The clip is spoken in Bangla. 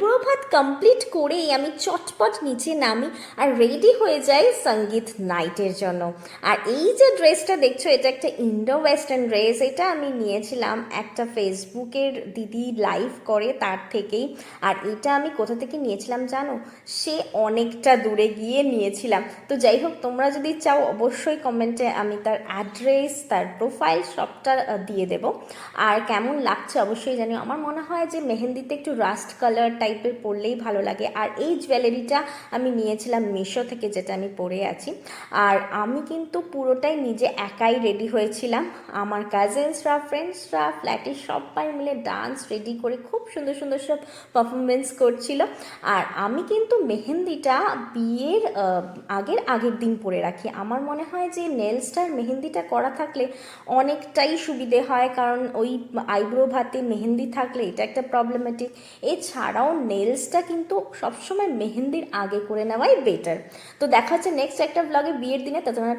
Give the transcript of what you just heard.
আইব্রো ভাত কমপ্লিট করেই আমি চটপট নিচে নামি আর রেডি হয়ে যাই সঙ্গীত নাইটের জন্য। আর এই যে ড্রেসটা দেখছো, এটা একটা ইন্ডো ওয়েস্টার্ন ড্রেস। এটা আমি নিয়েছিলাম একটা ফেসবুকের দিদি লাইভ করে তার থেকেই। আর এটা আমি কোথা থেকে নিয়েছিলাম জানো? সে অনেকটা দূরে গিয়ে নিয়েছিলাম। তো যাই হোক, তোমরা যদি চাও অবশ্যই কমেন্টে আমি তার অ্যাড্রেস, তার প্রোফাইল সবটা দিয়ে দেবো। আর কেমন লাগছে অবশ্যই জানিও। আমার মনে হয় যে মেহেন্দিতে একটু রাস্ট কালার টাইপের পরলেই ভালো লাগে। আর এই জুয়েলারিটা আমি নিয়েছিলাম মিশো থেকে, যেটা আমি পরে আছি। আর আমি কিন্তু পুরোটাই নিজে একাই রেডি হয়েছিলাম। আমার কাজিনসরা, ফ্রেন্ডসরা, ফ্ল্যাটের সবাই মিলে ডান্স রেডি করে খুব সুন্দর সুন্দর সব পারফরমেন্স করছিল। আর আমি কিন্তু মেহেন্দিটা বিয়ের আগের দিন পরে রাখি। আমার মনে হয় যে নেলসটার মেহেন্দিটা করা থাকলে অনেকটাই সুবিধে হয়, কারণ ওই আইব্রো ভাতে মেহেন্দি থাকলে এটা একটা প্রবলেমেটিক। এছাড়াও নেলসটা কিন্তু সবসময় মেহেন্দির আগে করে নেওয়াই বেটার। তো দেখা হচ্ছে নেক্সট একটা ব্লগে বিয়ের দিনে। ততক্ষণ